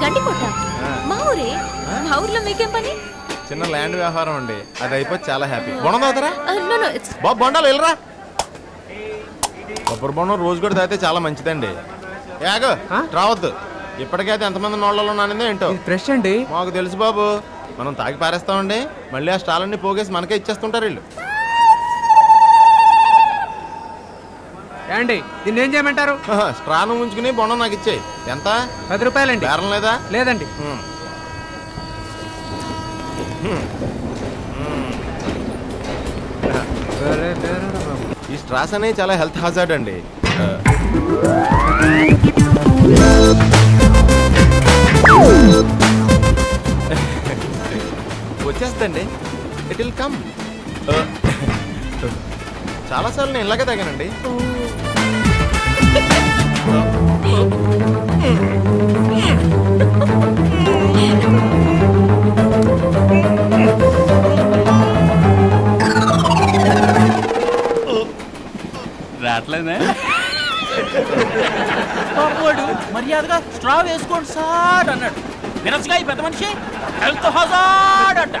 గండికోట మా ఊరే. మా ఊర్లో మీకేం పని? చిన్న ల్యాండ్ వ్యవహారం అండి, అది అయిపోతే చాలా హ్యాపీ. బొండం తాగుతారా? బాబు బొండాలు వెళ్ళరా. కొబ్బరి బొండం రోజు కూడా తాగితే చాలా మంచిదండి. యాగో రావద్దు, ఇప్పటికైతే ఎంతమంది నోళ్ళలో నానిందో ఏంటో. ఫ్రెష్ అండి. మాకు తెలుసు బాబు, మనం తాగి పారేస్తామండి, మళ్ళీ ఆ స్టాలన్నీ పోగేసి మనకే ఇచ్చేస్తుంటారు వీళ్ళు. ఏండి దీన్ని ఏం చేయమంటారు? స్ట్రాను ఉంచుకుని బొండం నాకు ఇచ్చేయి. ఎంత? 10 రూపాయలండి. బేరం లేదా? లేదండి. ఈ స్ట్రాస్ అనేవి చాలా హెల్త్ హజార్డ్ అండి. వచ్చేస్తండి, ఇట్ విల్ కమ్. చాలాసార్లు నేను ఇలాగే తాగానండి. రావట్లేదా? పాపవాడు మర్యాదగా స్ట్రా వేసుకోండి సార్ అన్నాడు. వినసుగా ఈ పెద్ద మనిషి హెల్త్ హజార్డ్ అంట.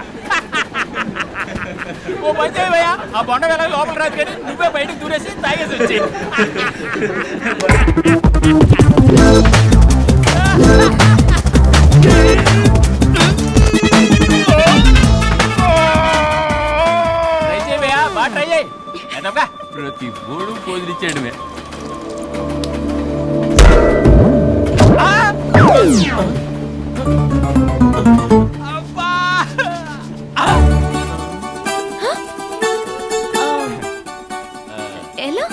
ఓ పని చేయవయ్యా, ఆ బొండ వెళ్ళ లోపల రాదు కానీ నువ్వే బయటకు దూరేసి తాగేసి వచ్చి. ట్రై చేయవయ్యా, బాగా ట్రై చేయి. ప్రతి బోడు పోదిరిచ్చాడు. ఎలా?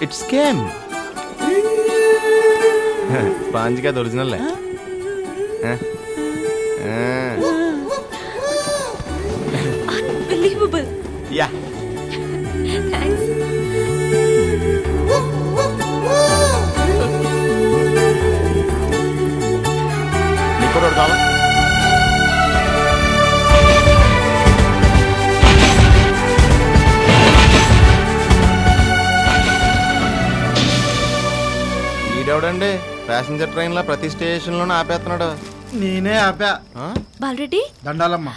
It's scam. స్పాంజ్ కాదు, ఒరిజినల్. అన్బిలీవబుల్. Yeah thanks. నీకు కూడా కావాలా? ఈడెవడండి ప్యాసింజర్ ట్రైన్ లో ప్రతి స్టేషన్ లోనే ఆపేస్తున్నాడు? నేనే ఆపా. బాలరెడ్డి దండాలమ్మా.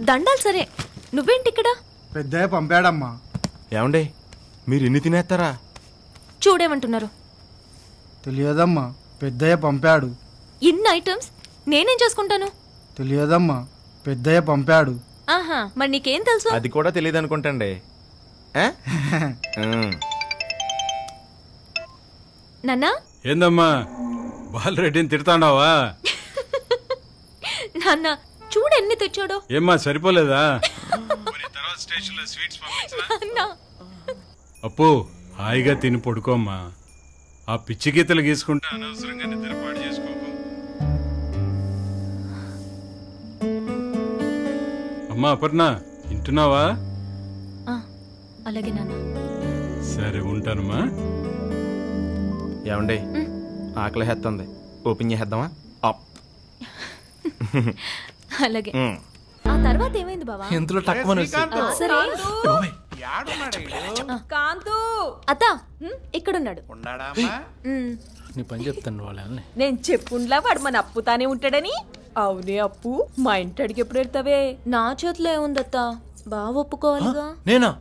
దండాలు సరే, నువ్వేంటి ఇక్కడ? పెద్దయ్య పంపాడమ్మా. ఏమండి మీరు ఎన్ని తినేస్తారా? చూడేమంటున్నారు? తెలియదమ్మా, పెద్దయ్య పంపాడు. ఇన్ని ఐటమ్స్ నేనేం చేసుకుంటాను? తెలియదమ్మా, పెద్దయ్య పంపాడు. ఆహా, మరి నీకేం తెలుసు? అది కూడా తెలియదు అనుకుంటండి. నాన్నా ఏందమ్మా బాలరెడ్డిని తిడతాండావా? నాన్న చూడు ఎన్ని తెచ్చాడో. ఏమ్మా సరిపోలేదా? అప్పు హాయిగా తిని పడుకోమ్మా. ఆ పిచ్చి గీతలు గీసుకుంటే అనవసరంగా నిద్రపాటు చేసుకోకు. అమ్మా అపర్ణ వింటున్నావా? అలాగే నాన్న. సరే ఉంటానమ్మా. ఏమండి ఆకలి హెత్తుంది, ఓపెన్ చేద్దామా? అలాగే. ఆ తర్వాత ఏమైంది బావా? ఇంతలో టక్కుమని సరే అత్త ఇక్కడున్నాడు. నీ పని చెప్తాను వాళ్ళని. నేను చెప్పుండ్లా వాడు మన అప్పుతానే ఉంటాడని. అవునే అప్పు, మా ఇంటికి ఎప్పుడు వెళ్తావే? నా చేతిలో ఏముందత్త, బాగా ఒప్పుకోవాలిగా. నేనా?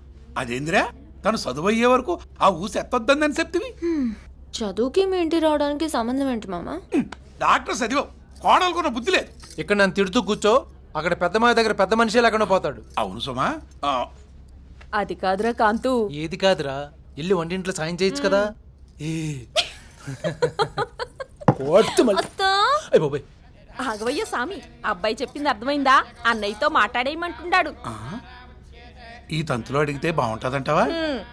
అదేందిరా, తను చదువు అయ్యే వరకు ఆ ఊసి ఎత్తొద్దని చెప్తివి. చదువుకి మీ ఇంటి రావడానికి సంబంధం ఏంటి మామ? డాక్టర్ చదివావు, కోడలుకున్న బుద్ధి లేదు. ఇక్కడ నన్ను తిడుతూ కూర్చో, అక్కడ పెద్ద మా దగ్గర పెద్ద మనిషి లేకుండా పోతాడు. అవును సుమా. అది కాదురా కాంతు. ఏది కాదురా, ఇల్లు వంటింట్లో సాయం చేయొచ్చు కదా. ఆగవయ్యో సామి, అబ్బాయి చెప్పింది అర్థమైందా? అన్నయ్యతో మాట్లాడేయమంటున్నాడు. ఈ తంతులో అడిగితే బాగుంటదంటావా?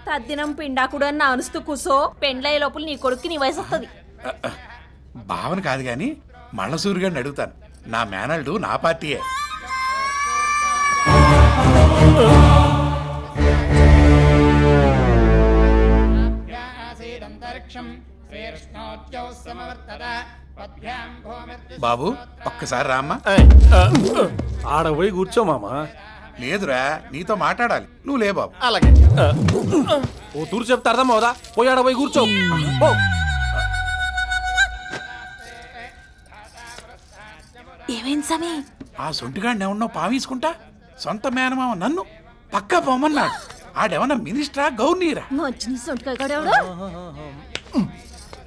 తద్దినం పిండాకుడు అని అనుస్తూ కూసో, పెండ్లయ్యే లోపల నీ కొడుక్కి నీ వయసు వస్తుంది. భావన కాదు గాని మళ్ళ సూర్యుగాడిని అడుగుతాను. నా మేనల్డు నా పార్టీయే. బాబు ఒక్కసారి రామ్మా. ఆడ పోయి కూర్చో మామా. లేదురా, నీతో మాట్లాడాలి. నువ్వు లే బాబు. అలాగే. ఓ తూరు చెప్తా అర్థం అవుదా? పోయి ఆడ పోయి కూర్చో. ఏమైంది సామి? ఆ సొంటిగాడిని ఏమన్నా పావీసుకుంటా సొంత మేనమామ నన్ను పక్కా పోమన్నాడు. ఆడేమన్నా మినిస్టరా గవర్నీరా?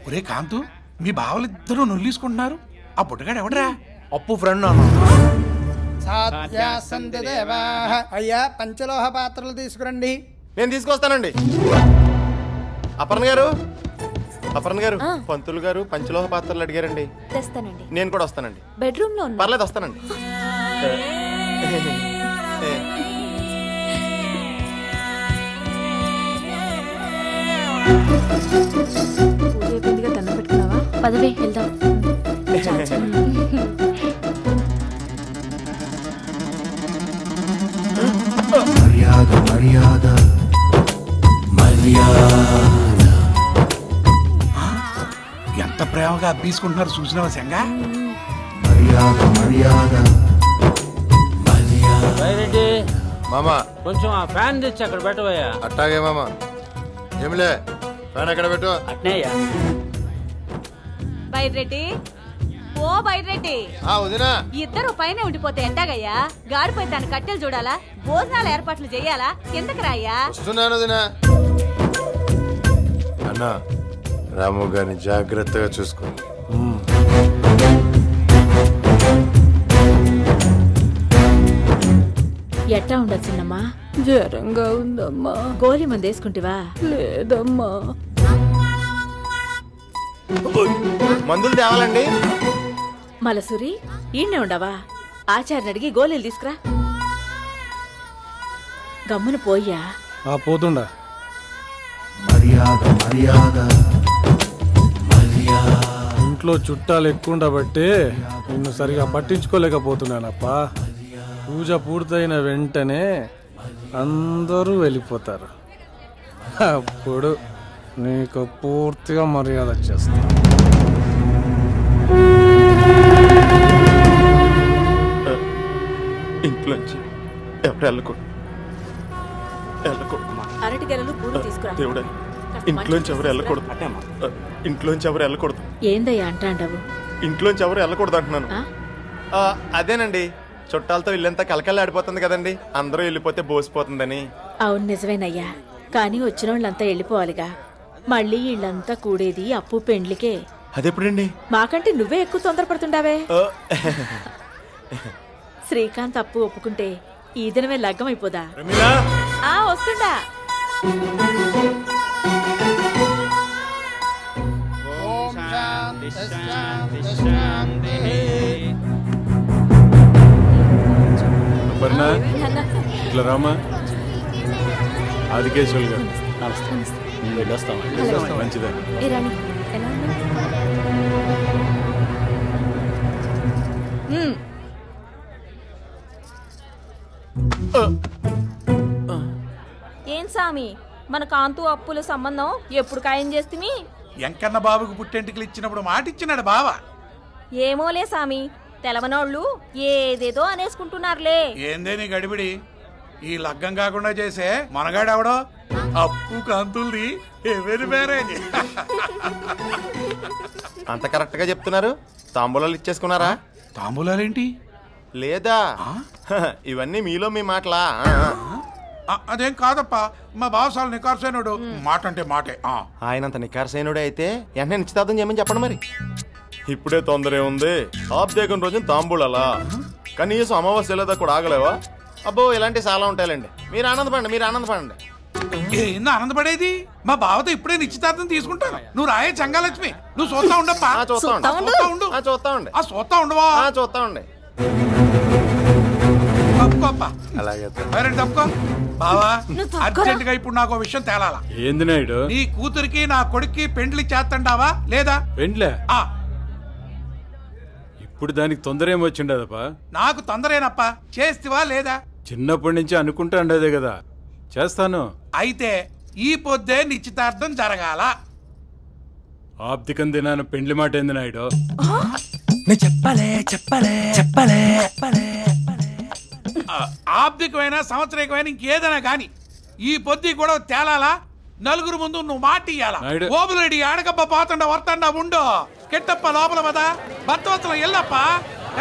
ఒరే కాంతు, మీ బావలిద్దరూ నొల్లీసుకుంటున్నారు. ఆ బుట్టగాడు ఎవడరా? అప్పు ఫ్రెండ్ అన్న. అయ్యా పంచలోహ పాత్రలు తీసుకురండి. నేను తీసుకొస్తానండి. అపర్ణ గారు, అపర్ణ గారు, పంతులు గారు పంచలోహ పాత్రలు అడిగారండి. తెస్తానండి. నేను కూడా వస్తానండి. బెడ్రూమ్ లో ఉన్నా. పర్లేదు, వస్తానండి. దండం పెట్టుకున్నావా? పదవే వెళ్దాం. ఎంత ప్రేమగా అబ్బీసుకుంటున్నారు చూసినావా సంగా? మామా కొంచెం ఆ ఫ్యాన్ తెచ్చి అక్కడ పెట్టవయ్యా. అట్టాగే మామా. ఏమిలే, ఫ్యాన్ ఎక్కడ పెట్టు. అట్నేయ్యా. బైరెడ్డి, ఓ బైరెడ్డి, వదినా. ఇద్దరు పైన ఉండిపోతే ఎట్టాగయ్యా? గాడిపోయి దాని కట్టెలు చూడాలా? భోజనాల ఏర్పాట్లు చెయ్యాలా? కిందకి రాయ్యా. వస్తున్నాను వదినా. అన్నా, రాము గారిని జాగ్రత్తగా చూసుకో. ఎట్టా ఉండొచ్చిందమ్మా? జ్వరంగా ఉందమ్మా. గోళీ మంది వేసుకుంటివా? లేదమ్మా. మందులు తేవాలండి. మలసూరి, ఈయనే ఉండవా? ఆచార్ని అడిగి గోళీలు తీసుకురా. గమ్మున పోయ్యా. పోతుండా. ఇంట్లో చుట్టాలు ఎక్కువ ఉండబట్టి నిన్ను సరిగా పట్టించుకోలేకపోతున్నానప్పా. పూజ పూర్తయిన వెంటనే అందరూ వెళ్ళిపోతారు. అప్పుడు నీకు పూర్తిగా మర్యాద చేస్తా. ఇంట్లోంచి ఎవరు వెళ్ళకూడదు. అరటిగెలలు పూలు తీసుకురా. దేవుడా, ఇంట్లోంచి ఎవరు వెళ్ళకూడదు. ఇంట్లోంచి ఎవరు వెళ్ళకూడదు. ఏందయ్యా అంటాండవు? ఇంట్లోంచి ఎవరు వెళ్ళకూడదు అంటున్నాను. అదేనండి, చుట్టాలతో ఇల్లంతా కలకల్లాడిపోతుంది కదండి. అందరూ వెళ్ళిపోతే బోసిపోతుందని. అవును, నిజమేనయ్యా. కానీ వచ్చిన వాళ్ళంతా వెళ్ళిపోవాలిగా. మళ్ళీ వీళ్ళంతా కూడేది అప్పు పెండ్లికే. అదెప్పుడండి? మాకంటే నువ్వే ఎక్కువ తొందరపడుతుండావే. శ్రీకాంత్ అప్పు ఒప్పుకుంటే ఈ దినమే లగ్గం అయిపోదా? వస్తుండా. ఇట్లా రామా. ఆదికేశ్వరులు గారు మంచిదండి. ఏం సామి, మన కాంతు అప్పుల సంబంధం ఎప్పుడు ఖాయం చేస్తుంది? ఎంకన్న బాబుకు పుట్టెంటికలు ఇచ్చినప్పుడు మాట ఇచ్చినాడు బావ. ఏమోలే సామి, తెలవనోళ్ళు ఏదేదో అనేసుకుంటున్నారులే. ఏందే నీ గడిబిడి? ఈ లగ్గం కాకుండా చేసే మనగాడెవడో అప్పు కాంతుల్ది ఎవరి మ్యారేజ్. అంత కరెక్ట్ గా చెప్తున్నారు. తాంబూలాలు ఇచ్చేసుకున్నారా? తాంబూలాలేంటి? లేదా ఇవన్నీ మీలో మీ మాటలా? అదేం కాదప్ప, మా బావసాలు నికార్సైనడు. మాట అంటే మాటే. ఆయనంత నికార్సైనుడే అయితే వెంటనే నిశ్చితార్థం చేయమని చెప్పండి. మరి ఇప్పుడే తొందరే ఉంది. ఆబ్దేకం రోజున తాంబూలాలా? కనీసం అమావాస్య లేదా కూడా ఆగలేవా? అబ్బో, ఇలాంటివి చాలా ఉంటాయిలేండి. మీరు ఆనందపడండి, మీరు ఆనందపడండి. ఏందో ఆనందపడేది? మా బావతో ఇప్పుడే నిశ్చితార్థం తీసుకుంటాను. నువ్వు రాయే చంగాలక్ష్మి, నువ్వు చూస్తా ఉండప్పా. చూస్తా ఉండు. చూస్తా ఉండవా? చూస్తా ఉండే. అలాగే తప్పుకో బావా. అర్జెంట్ గా ఇప్పుడు నాకు విషయం తేలాలా. ఏంది నాయుడు? నీ కూతురికి నా కొడుక్కి పెండ్లి చేస్తండావా లేదా? పెండ్లే? ఇప్పుడు దానికి తొందర ఏమొచ్చిండదప్పా? నాకు తొందరేనప్పా. చేస్తివా లేదా? చిన్నప్పటి నుంచి అనుకుంటా ఉండేదే కదా. చేస్తాను. అయితే ఈ పొద్దే నిశ్చితార్థం జరగాల. ఆబ్దికం దినాన పెండ్లి మాట ఏంది నాయుడు? ఆబ్దికమైన సంవత్సరికమైన ఇంకేదైనా గాని ఈ పొద్దు కూడా తేలాలా. నలుగురు ముందు నువ్వు మాట ఇయ్యాలా. ఓబులేడి ఆడకబ్బ పోతుండ వర్తండా ఉండో కెట్టప్ప లోపల వదా భర్తవత్సలం ఎల్లప్ప.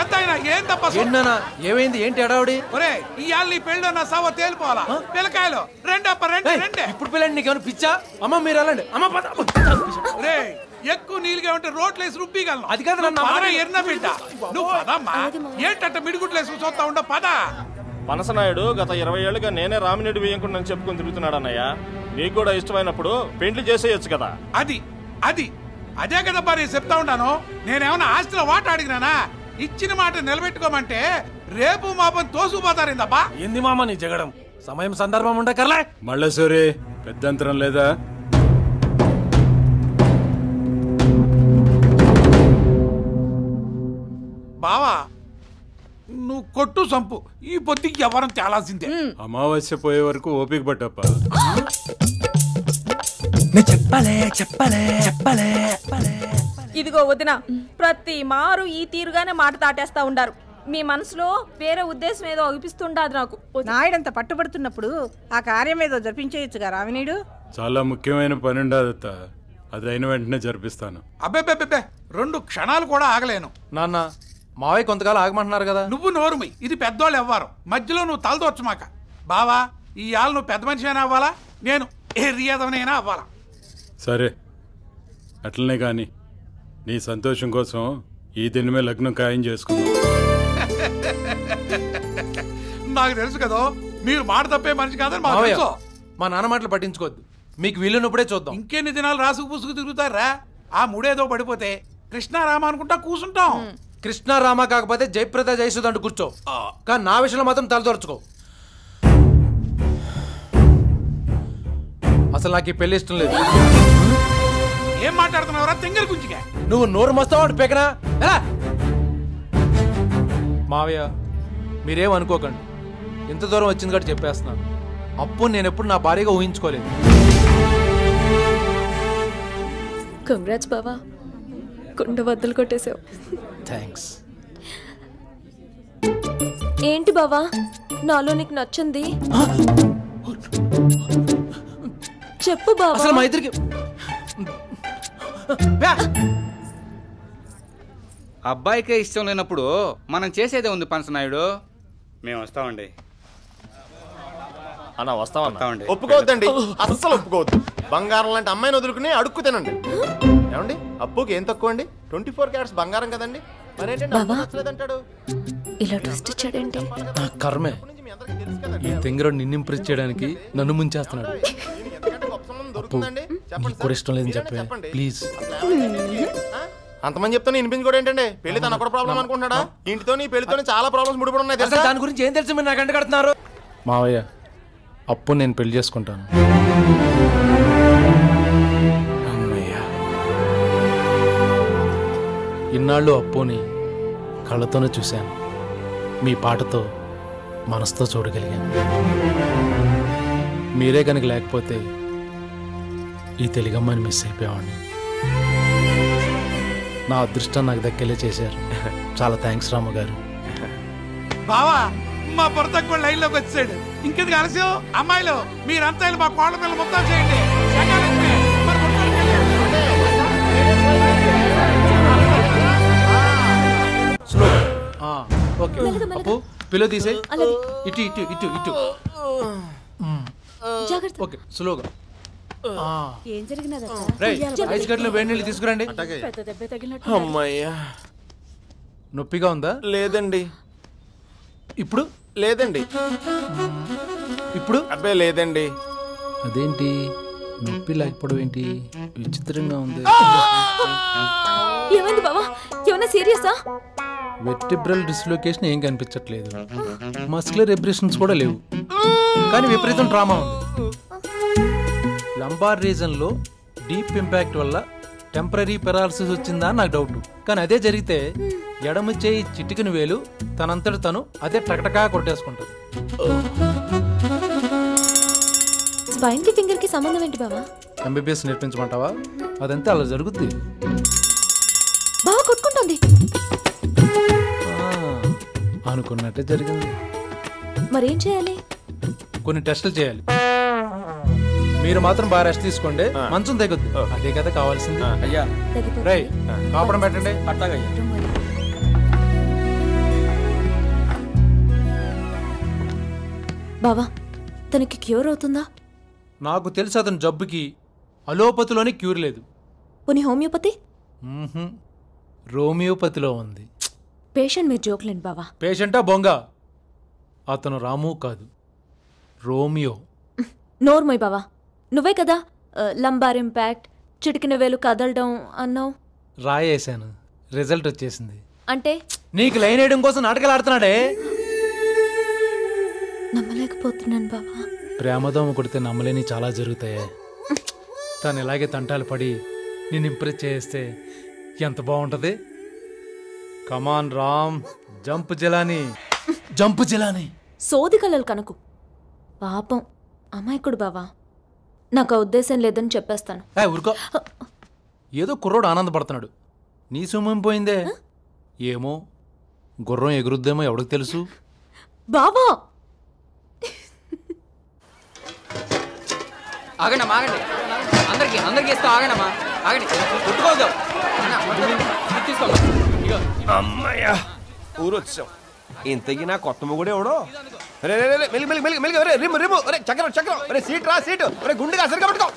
ఎంత అయినా ఏం తప్ప ఏంటన్నా ఏమైంది? ఏంటి ఎడావుడి? ఒరే ఇవాళ నీ పెళ్ళి నా సవ తేలిపోవాలా పిల్లకాయలు రెండప్ప రెండే ఇప్పుడు పిల్లండి, నీకేమైనా పిచ్చా? అమ్మ మీరు వెళ్ళండి. అమ్మ రే ఎక్కువ నీళ్ళుగా ఉంటే రోడ్లు వేసి రుబ్బిగలను. అది కాదు నన్ను ఎన్న బిడ్డ నువ్వు పదమ్మా. ఏంటంట మిడిగుడ్లు వేసి చూస్తా ఉండవు పద. పనసనాయుడు గత 20 ఏళ్ళుగా నేనే రామినేడు వేయకుండా చెప్పుకొని తిరుగుతున్నాడు అన్నయ్య. నీకు కూడా ఇష్టమైనప్పుడు పెండ్లి చేసేయచ్చు కదా. అదే కదా మరి చెప్తా ఉంటాను. నేనేమన్నా ఆస్తిలో వాట అడిగినానా? ఇచ్చిన మాట నిలబెట్టుకోమంటే రేపు మాపని తోసుకుపోతారిందబ్బా. ఏంది మామ నీ జగడం? సమయం సందర్భం ఉండకర్లే. మళ్ళసూరి పెద్దంతరం లేదా? బావా నువ్వు కొట్టు సంపు, ఈ పొద్దుకి ఎవరం తేలాల్సిందే. అమావాస్య పోయే వరకు ఓపిక పట్టప్ప. ఇదిగో వదిన, ప్రతి మారు ఈ తీరుగానే మాట దాటేస్తా ఉండారు. మీ మనసులో వేరే ఉద్దేశం ఏదో అనిపిస్తుండదు నాకు. నాయుడంత పట్టుబడుతున్నప్పుడు ఆ కార్యం ఏదో జరిపించేయచ్చుగా రావినీడు. చాలా ముఖ్యమైన పని ఉండదత్త, అది అయిన వెంటనే జరిపిస్తాను. అబ్బే 2 క్షణాలు కూడా ఆగలేను. నాన్న మావయ్య కొంతకాలం ఆగమంటున్నారు కదా. నువ్వు నోరుమి, ఇది పెద్దోళ్ళు ఎవ్వరు. మధ్యలో నువ్వు తలదొచ్చమాక. బావా ఈ ఆళ్ళు నువ్వు పెద్ద మనిషి అయినా అవ్వాలా, నేను ఏ రియదవనైనా అవ్వాలా. సరే అట్లనే కానీ నీ సంతోషం కోసం ఈ దినమే లగ్నం ఖాయం చేసుకుందాం. నాకు తెలుసు కదా మీరు మాట తప్పే మనిషి కాదని మాకు తెలుసు. మా నాన్న మాటలు పట్టించుకోవద్దు, మీకు వీలున్నప్పుడే చూద్దాం. ఇంకెన్ని దినాలు రాసుకు పుసుకు తిరుగుతారా? ఆ ముడేదో పడిపోతే కృష్ణారామ అనుకుంటా కూర్చుంటాం. కృష్ణ రామ కాకపోతే జయప్రద జయసుధ అంటూ కూర్చో, కానీ నా విషయంలో మాత్రం తలదొరచుకో. అసలు నాకు ఈ పెళ్లి ఇష్టం లేదు. ఏం మాట్లాడుతున్నావురా తెంగర గుంజిగా? నువ్వు నోరు మస్తావు పెకనా. మావయ్య మీరేం అనుకోకండి, ఇంత దూరం వచ్చింది కాబట్టి చెప్పేస్తున్నాను. అప్పు నేను ఎప్పుడు నా భార్యగా ఊహించుకోలేదు. కంగ్రాట్స్ బావా, కుండ బద్దలు కొట్టేసావు. థ్యాంక్స్. ఏంటి బావా నాలో నీకు నచ్చింది? చెప్పు బావా. అసలు మా ఇద్దరికి అబ్బాయికే ఇష్టం లేనప్పుడు మనం చేసేదే ఉంది పనసనాయుడు. మేము వస్తామండి. అన్న వస్తామండి. ఒప్పుకోవద్దండి, అస్సలు ఒప్పుకోవద్దు. బంగారం లాంటి అమ్మాయిని వదులుకుని అడుక్కు తినండి. ఏమండి అప్పుకి ఏం తక్కువ అండి? 24 క్యారెట్స్ బంగారం కదండి. మరేంటంటాడు ఇలా ట్విస్ట్ ఇచ్చాడేంటి? నా కర్మే, ఈ తెంగరోడు నిన్ను ఇంప్రెస్ చేయడానికి నన్ను ముంచేస్తున్నాడు. కూడా ఇష్టం లేదని చెప్పే ప్లీజ్. అంతమంది చెప్తాను వినిపించుకోవడం ఏంటండి? పెళ్లి తన కూడా ప్రాబ్లం అనుకుంటున్నాడా? ఇంటితో నీ పెళ్లితో చాలా ప్రాబ్లమ్స్ ముడిపడి ఉన్నాయి తెలుసా? దాని గురించి ఏం తెలుసు మీరు నాకు అంట కడుతున్నారు? మావయ్య అప్పు నేను పెళ్లి చేసుకుంటాను. అమ్మయ్యా, ఇన్నాళ్ళు అప్పుని కళ్ళతోనే చూశాను, మీ పాటతో మనసుతో చూడగలిగాను. మీరే కనుక లేకపోతే ఈ తెలుగమ్మని మిస్ అయిపోయావాడిని. నా అదృష్టం నాకు దక్కేలే చేశారు. చాలా థ్యాంక్స్ రామగారు. బావా మా భర్త కూడా లైన్ లోకి వచ్చాడు. ఇంకెందుకు ఆలస్యం? అమ్మాయిలు మీరంతా మా కోళ్ళ పిల్లలు మొత్తం చేయండి. అప్పు పిల్లో తీసే. ఇటు ఇటు ఇటు ఇటు. ఓకే స్లోగా. ఏం జరిగినది? ఐస్ గడ్డలు వేడి నీళ్ళు తీసుకురండి. అమ్మయ్యా, నొప్పిగా ఉందా? లేదండి. ఇప్పుడు లేదండి. ఇప్పుడు అబ్బే లేదండి. అదేంటి నొప్పి లేకపోవడం ఏంటి? విచిత్రంగా ఉంది. ఏమైంది బావా? ఏమైనా సీరియసా? వెర్టిబ్రల్ డిస్లోకేషన్ ఏం కనిపించట్లేదు, మస్కులర్ ఎబ్రేషన్స్ కూడా లేవు, కానీ విపరీతం ట్రామా ఉంది. లంబార్ రీజన్ లో డీప్ ఇంపాక్ట్ వల్ల టెంపరీ పెరాలసిస్ వచ్చిందా అని నాకు డౌట్. కానీ అదే జరిగితే ఎడమ చేయి చిటికిన వేలు తనంతట తను అదే టకటకా కొట్టేసుకుంటుంది. స్పైన్ కి ఫింగర్ కి సంబంధం ఏంటి బావా? ఎంబీబీఎస్ నేర్పించమంటావా? అదంతా అలా జరుగుద్ది. బావా కొట్టుకుంటుంది. అనుకున్నట్టే జరిగింది. మరేం చేయాలి? కొన్ని టెస్టులు చేయాలి. మీరు మాత్రం బాగా రెస్ట్ తీసుకోండి, మంచం తగ్గొద్దు. అదే కదా కావాల్సింది. అయ్యా రై కాపడం పెట్టండి. అట్టాగయ్యా. బావా తనకి క్యూర్ అవుతుందా? నాకు తెలిసి అతని జబ్బుకి అలోపతిలోనే క్యూర్ లేదు. పోనీ హోమియోపతి? రోమియోపతిలో ఉంది. పేషెంట్ మీరు జోక్లేండి బావా. పేషెంటా బొంగ? అతను రాము కాదు, రోమియో. నోర్మోయ్ బావా, నువ్వే కదా లంబార్ ఇంపాక్ట్, చిటికిన వేలు కదలడం అన్నావు. రాయేశాను, రిజల్ట్ వచ్చేసింది. అంటే నీకు లైన్ వేయడం కోసం నాటకాలు ఆడుతున్నాడే. నమ్మలేకపోతున్నాను బావా. ప్రేమదోమ కొడితే నమ్మలేని చాలా జరుగుతాయే. తను ఇలాగే తంటాలు పడి నేను ఇంప్రెస్ చేస్తే ఎంత బాగుంటది. కమాన్ రామ్, జంప్ జలాని, జంప్ జలాని. సోది కలలు కనుకు. పాపం అమాయకుడు బావా. నాకు ఆ ఉద్దేశం లేదని చెప్పేస్తాను. ఊరుకో, ఏదో కుర్రోడు ఆనందపడుతున్నాడు, నీ సొమ్మం పోయిందే. ఏమో గుర్రం ఎగురుద్దేమో ఎవడికి తెలుసు. బావా ఆగండమ్మా, ఆగండి. అందరికి ఇస్తా. ఆగండమ్మా, ఆగండి. కొట్టుకోవద్దు. అమ్మయ్యా ఊరొచ్చాం. ఇంతకీ నా కొత్త మొగుడు ఎవడో? చక్రం చక్రం సీట్ రా సీటు గుండెగా సరిగా పట్టుకో.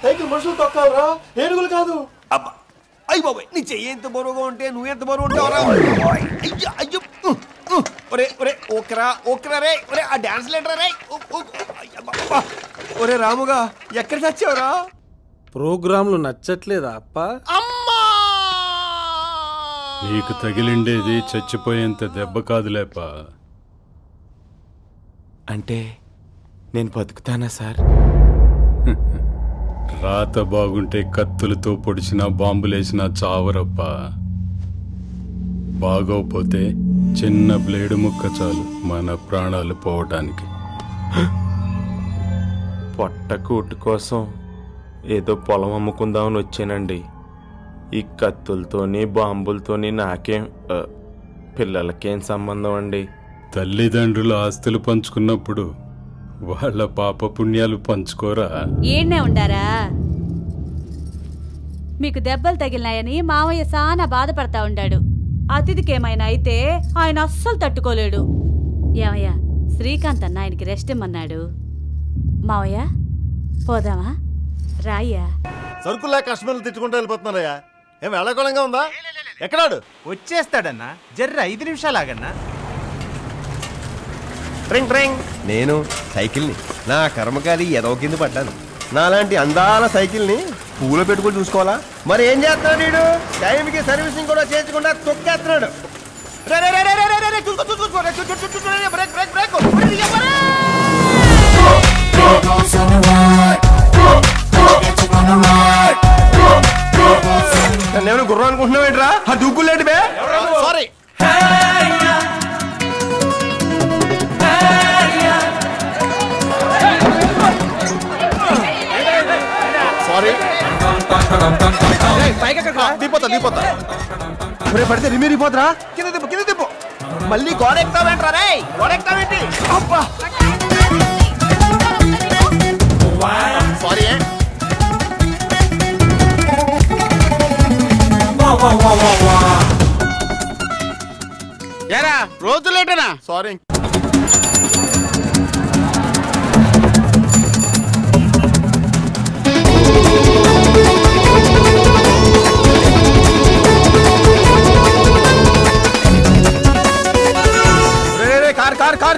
సైకిల్ మనుషులు తొక్కాలరా, ఏనుగులు కాదు. అబ్బా అయ్యి బాబాయ్, నీ చెయ్యి ఎంత బరువుగా ఉంటే నువ్వు ఎంత బరువు ఉంటావురా? అయ్యో అయ్యో ఒరే ఒరే ఓకరా ఓకరా రే. ఒరే ఆ డాన్స్ లేటరా రే. ఒరే రాముగా ఎక్కడ చచ్చావురా? ప్రోగ్రాంలు నచ్చట్లేదా అప్ప? నీకు తగిలిండేది చచ్చిపోయేంత దెబ్బ కాదులేపా. అంటే నేను బతుకుతానా సార్? రాత బాగుంటే కత్తులతో పొడిచినా బాంబులేసినా చావరప్ప. బాగోపోతే చిన్న బ్లేడు ముక్క చాలు మన ప్రాణాలు పోవటానికి. పొట్ట కూటు కోసం ఏదో పొలం అమ్ముకుందామని వచ్చానండి. ఈ కత్తులతోని బాంబులతోని నాకేం పిల్లలకేం సంబంధం అండి? తల్లిదండ్రులు ఆస్తులు పంచుకున్నప్పుడు వాళ్ళ పాప పుణ్యాలు పంచుకోరా? ఈడ్నే ఉండారా? మీకు దెబ్బలు తగిలినాయని మావయ్య సానా బాధపడతా ఉండాడు. అతిథికేమైనా అయితే ఆయన అస్సలు తట్టుకోలేడు. ఏమయ్యా, శ్రీకాంత్ అన్న ఆయనకి రెస్ట్ ఇమ్మన్నాడు. మావయ్య పోదామా? రాయ్యా. సరుకుల్లా కస్టమర్లు తిట్టుకుంటూ వెళ్ళిపోతున్నారయ్యా. ఏం వెళ్ళకోళంగా ఉందా? ఎక్కడాడు? వచ్చేస్తాడన్నా, జర్ర 5 నిమిషాలు ఆగన్నా. ట్రింగ్ ట్రింగ్. నేను సైకిల్ని నా కర్మకారి ఎదవ కింద పడ్డాను. నాలాంటి అందాల సైకిల్ని పూలో పెట్టుకొని చూసుకోవాలా? మరి ఏం చేస్తున్నాడు వీడు? టైంకి సర్వీసింగ్ కూడా చేయకుండా తొక్కేస్తున్నాడు. నేను గుర్రం అనుకుంటున్నావేంట్రా? ఆ దూకులేంటి బే? సారీ దిపోతా పడితే రిమిరిపోతురా. కింద తిప్పు. మళ్ళీ గోడ ఎక్కుతావేంట్రా రే? గోడ ఎక్కుతావేంటి? అబ్బా సారీ. ఏరా రోజు లేటనా? సారీ.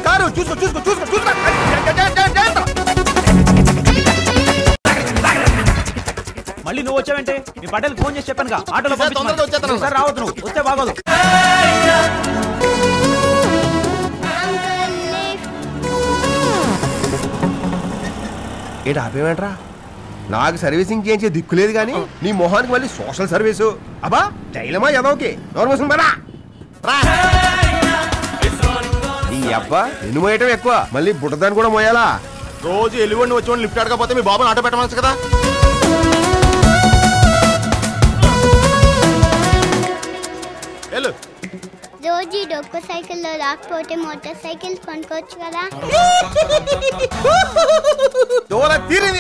కారు చూసుకో. మళ్ళీ నువ్వు వచ్చావంటే నీ పటేల్ ఫోన్ చేసి చెప్పాను ఆటోలో వచ్చేస్తాను. రావద్దు, నువ్వు వస్తే బాగోదు. ఏంటి ఆపేవేంట్రా? నాకు సర్వీసింగ్ చేయించే దిక్కులేదు కానీ నీ మొహానికి మళ్ళీ సోషల్ సర్వీసు. అబ్బా డైలమా ఎదోకి నోర్మోసం బరా. ఈ అబ్బా నిన్ను మోయటం ఎక్కువ, మళ్ళీ బుట్టదాన్ని కూడా మోయాలా? రోజు ఎలుగుండి వచ్చి లిఫ్ట్ అడగకపోతే మీ బాబుని ఆటో పెట్టమచ్చు కదా. రోజు డొక్కు సైకిల్లో రాకపోతే మోటార్ సైకిల్ కొనుక్కోవచ్చు కదా. తీరింది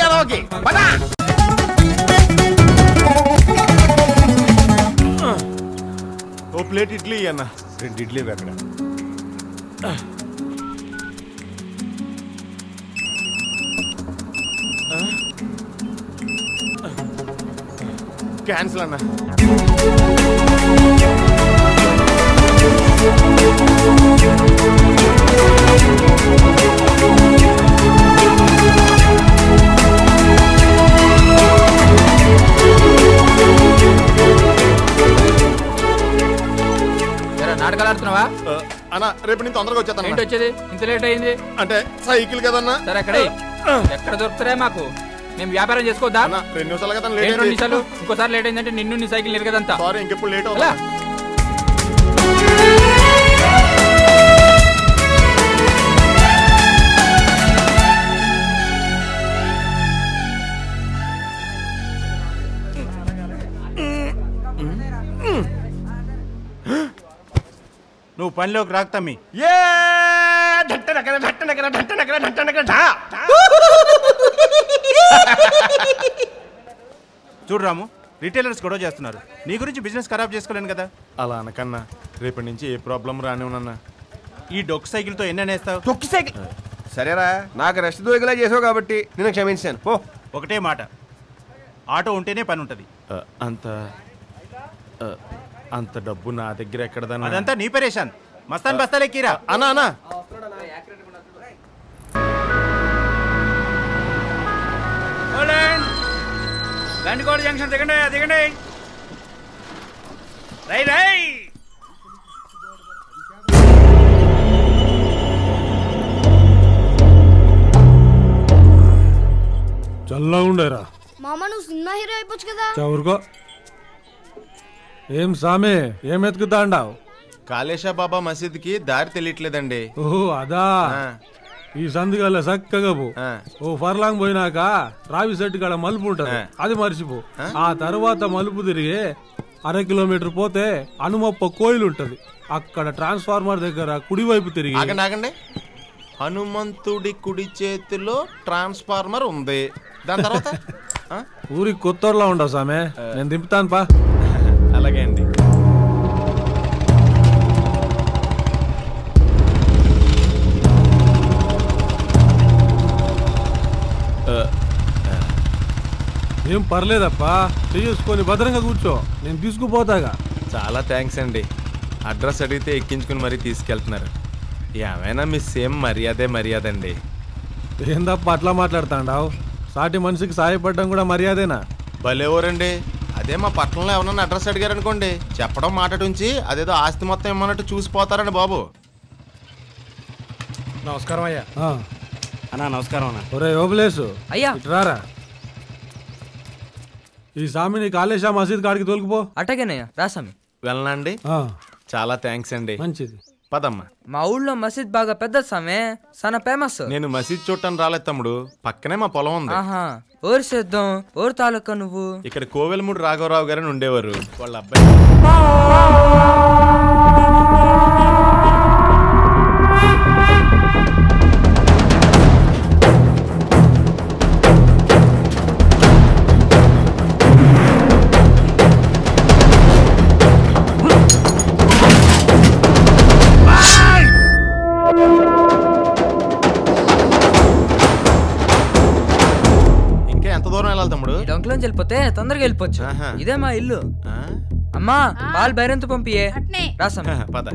ప్లేట్ ఇడ్లీ అన్న. 2 ఇడ్లీ అక్కడ. క్యాన్సిల్ అన్న. నాటకాలు ఆడుతున్నావా అన్న? రేపు నేను తొందరగా వచ్చేస్తాను. ఏంటి వచ్చేది? ఇంత లేట్ అయింది అంటే సైకిల్ కదన్నా. సరే ఎక్కడ దొరుకుతారా మాకు? మేము వ్యాపారం చేసుకోవద్దా? 2 నిమిషాలు కదా 2 నిమిషాలు. ఇంకోసారి లేట్ అయిందంటే నిన్ను నీ సైకిల్ నిరగదంతా. సారీ, ఇంకెప్పుడు లేట్ అవుతా. నువ్వు పనిలోకి రాక్తమ్మి. చూడు రాము, రిటైలర్స్ గొడవ చేస్తున్నారు. నీ గురించి బిజినెస్ ఖరాబ్ చేసుకోలేను కదా. అలా అనకన్నా, రేపటి నుంచి ఏ ప్రాబ్లం రానివ్వనన్నా. ఈ డొక్కు సైకిల్తో ఎన్ని అనేస్తావు? తొక్కి సైకిల్ సరేరా, నాకు రెస్ట్ దొరికేలా చేసావు కాబట్టి నేను క్షమించాను. పో. ఒకటే మాట, ఆటో ఉంటేనే పని ఉంటుంది. అంత డబ్బు నా దగ్గర ఎక్కడదన్నా? అదంతా నీ పరేషాన్. మస్తాన్ బస్తాలెక్కిరా. అన్నా అన్నా, గండికోట జంక్షన్ దిగండి దిగండి. రై రై. చల్లగా ఉండేరా మామ, నువ్వు సినిమా హీరో అయిపోవచ్చు కదా. చవురుకో. ఏం సామే, ఏం ఎత్తుకుతా అండావు? కాళేశా బాబా మసీద్కి దారి తెలియట్లేదండి. ఓహో అదా. ఈ సందుగల్ల చక్కగా పో. ఓ ఫర్లాంగ్ పోయినాక రావి సెట్టు కాడ మలుపు ఉంటది, అది మర్చిపో. ఆ తర్వాత మలుపు తిరిగి 1/2 కిలోమీటర్ పోతే హనుమప్ప కోయిలు ఉంటది. అక్కడ ట్రాన్స్ఫార్మర్ దగ్గర కుడివైపు తిరిగి. ఆగండి, హనుమంతుడి కుడి చేతిలో ట్రాన్స్ఫార్మర్ ఉంది. దాని తర్వాత ఊరికి కొత్తూరులో ఉండవు సామే, నేను దింపుతాను పా. అలాగే అండి. ఏం పర్లేదప్పా, చేసుకొని భద్రంగా కూర్చో, నేను తీసుకుపోతాగా. చాలా థ్యాంక్స్ అండి. అడ్రస్ అడిగితే ఎక్కించుకుని మరీ తీసుకెళ్తున్నారు. ఏమైనా మీ సేమ్ మర్యాద అండి. ఏందప్ప అట్లా మాట్లాడుతాండావు? సాటి మనిషికి సాయపడడం కూడా మర్యాదేనా? భలేవరండి. అదే మా పట్టణంలో ఎవరన్నా అడ్రస్ అడిగారు అనుకోండి, చెప్పడం మాటటుంచి అదేదో ఆస్తి మొత్తం ఇమ్మన్నట్టు చూసిపోతారండి బాబు. నమస్కారం అయ్యా. అన్నా నమస్కారం అన్న. ఒరే ఓబులేసు అయ్యా, రారా. ఈ సామిని కాళేశా మసీద్ కాడికి తోలుకుపో. అట్టగేనయ్యా, రాసామి. వెళ్ళనండి. చాలా థ్యాంక్స్ అండి. మంచిది, పదమ్మా. మా ఊళ్ళో మసీద్ బాగా పెద్ద సామే, చాలా ఫేమస్. నేను మసీద్ చూడటానికి రాలేదు తమ్ముడు, పక్కనే మా పొలం ఉంది. ఓరు చేద్దాం. ఓరు తాలూకా నువ్వు? ఇక్కడ కోవెలమూడి రాఘవరావు గారని ఉండేవారు, వాళ్ళ అబ్బాయి. డొంకలోంచి వెళ్ళిపోతే తొందరగా వెళ్ళిపోవచ్చు. ఇదే మా ఇల్లు. అమ్మా, పాలు బైరంతో పంపియే. రాసాం. పద.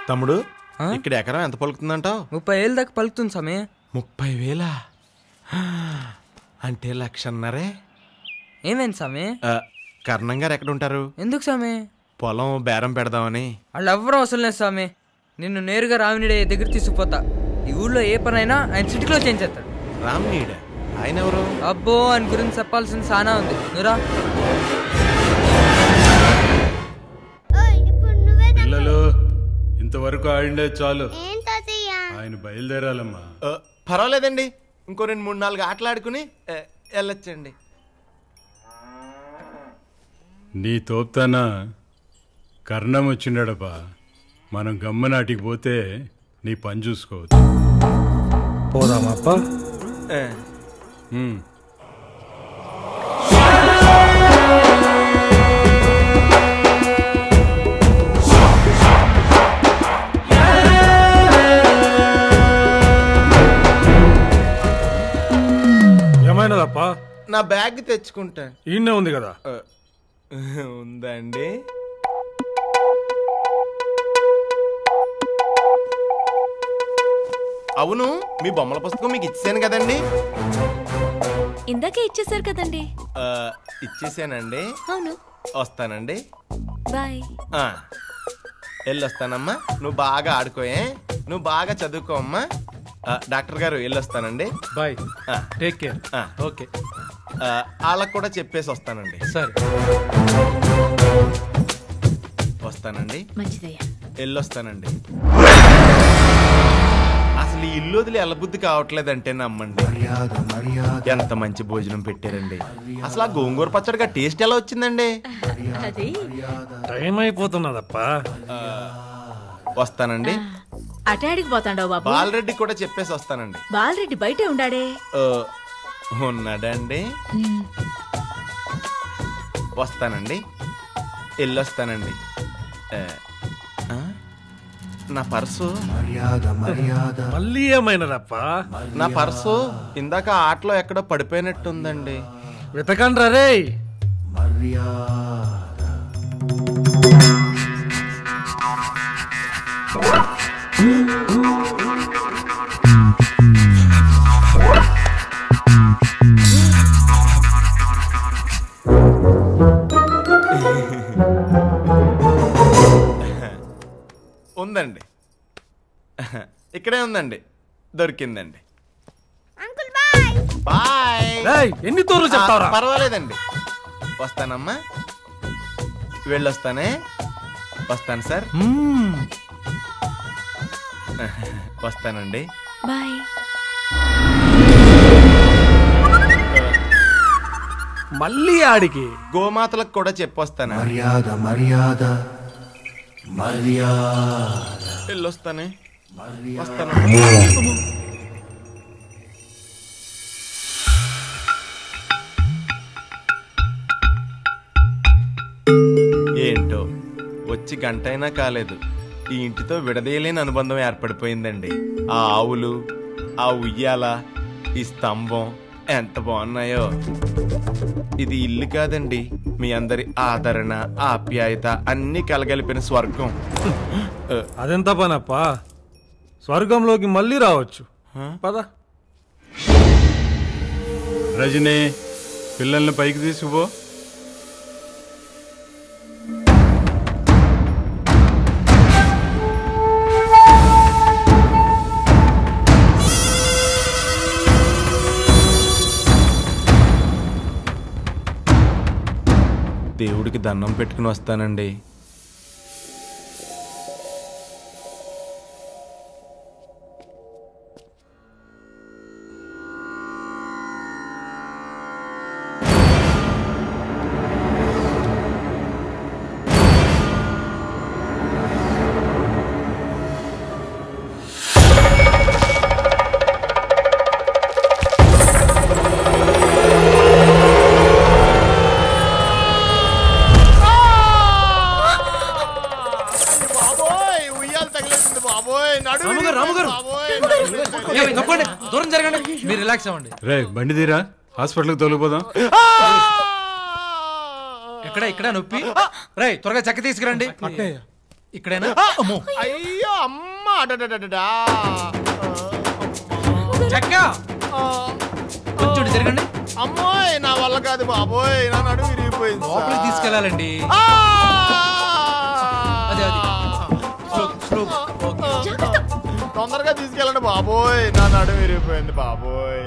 తమ్ముడు, ఇక్కడ ఎకరం ఎంత పలుకుతుందంటావు? 30,000 దాకా పలుకుతుంది స్వామి. 30,000 అంటే 1,00,000. ఏమైంది స్వామి? కర్ణం గారు ఎక్కడ ఉంటారు? ఎందుకు స్వామి? పొలం బేరం పెడదామని. వాళ్ళు ఎవ్వరూ అవసరం లేదు స్వామి. నిన్ను నేరుగా రామినీడే దగ్గర తీసుకుపోతా. ఈ ఊళ్ళో ఏ పనైనా ఆయన సిటీలో చేయించేస్తాడు. రామినీడే? ఆయన ఎవరు? అబ్బో, ఆయన గురించి చెప్పాల్సింది చాలా ఉంది. నువ్వురా. పిల్లలు ఇంతవరకు ఆడిండే చాలు. ఆయన బయలుదేరాలమ్మా. పర్వాలేదండి, ఇంకో 2-3-4 ఆటలు ఆడుకుని వెళ్ళొచ్చండి. నీ తోపుతానా కర్ణం వచ్చిండడపా. మనం గమ్మనాటికి పోతే నీ పని చూసుకోవచ్చు. పోదామప్ప. ఏమైనదప్పా? నా బ్యాగ్ తెచ్చుకుంటా. ఈయనే ఉంది కదా. ఉందండి. అవును, మీ బొమ్మల పుస్తకం మీకు ఇచ్చాను కదండి. ఇందాకే ఇచ్చేసారు కదండి. ఇచ్చేసానండి. అవును. వస్తానండి. బాయ్. వెళ్ళొస్తానమ్మా. నువ్వు బాగా ఆడుకోయే, నువ్వు బాగా చదువుకో అమ్మా. డాక్టర్ గారు వెళ్ళొస్తానండి. బాయ్. Take care. ఓకే. వాళ్ళకు కూడా చెప్పేసి వస్తానండి. సరే, వస్తానండి. మంచిదయ్యా. వెళ్ళొస్తానండి. అసలు ఈ ఇల్లు వదిలి ఎల్లబుద్ధి కావట్లేదంటే నమ్మండి. ఎంత మంచి భోజనం పెట్టారండి. అసలు ఆ గోంగూర పచ్చడిగా టేస్ట్ ఎలా వచ్చిందండి? టైం అయిపోతున్నదప్ప. వస్తానండి. అటాడికి పోతాండవు బాబు. బాలరెడ్డి కూడా చెప్పేసి వస్తానండి. బాలరెడ్డి బయటే ఉండాడే. ఉన్నాడండి. వస్తానండి. వెళ్ళొస్తానండి. నా పర్సు మళ్ళీ ఏమైనదప్ప? నా పర్సు ఇందాక ఆటలో ఎక్కడో పడిపోయినట్టుందండి. వెతకండ్రా రే. ఉందండి, ఇక్కడే ఉందండి. దొరికిందండి. బాయ్. ఎన్ని తోర్లు చెప్తావరా? పర్వాలేదండి. వస్తానమ్మా. వెళ్ళొస్తానే. వస్తాను సార్. వస్తానండి. బాయ్. మళ్ళీ ఆడికి గోమాతలకు కూడా చెప్పొస్తాను. మర్యాద మర్యాద మర్యాద. వెళ్ళొస్తానే. వస్తాను. ఏంటో వచ్చి గంటైనా కాలేదు, ఈ ఇంటితో విడదీయలేని అనుబంధం ఏర్పడిపోయిందండి. ఆ ఆవులు, ఆ ఉయ్యాల, ఈ స్తంభం ఎంత బాగున్నాయో. ఇది ఇల్లు కాదండి, మీ అందరి ఆదరణ, ఆప్యాయత అన్ని కలగలిపిన స్వర్గం. అదెంత పనప్పా? స్వర్గంలోకి మళ్ళీ రావచ్చు. పద. రజనీ, పిల్లల్ని పైకి తీసుకుపో. దేవుడికి దండం పెట్టుకుని వస్తానండి. దూరం జరగండి, మీరు రిలాక్స్ అవ్వండి. రే బండి తీరా, హాస్పిటల్కి తొలగిపోదాం. ఇక్కడ నొప్పి. రే త్వరగా చెక్క తీసుకురండి. ఇక్కడేనా? అయ్యో అమ్మా, కొంచెం జరగండి. అమ్మోయ్ నా వల్ల కాదు బాబోయ్, నా నడుము విరిగిపోయింది. లోపలికి తీసుకెళ్ళాలండి. తొందరగా తీసుకెళ్ళండి బాబోయ్, నా నడుము విరిగిపోయింది బాబోయ్.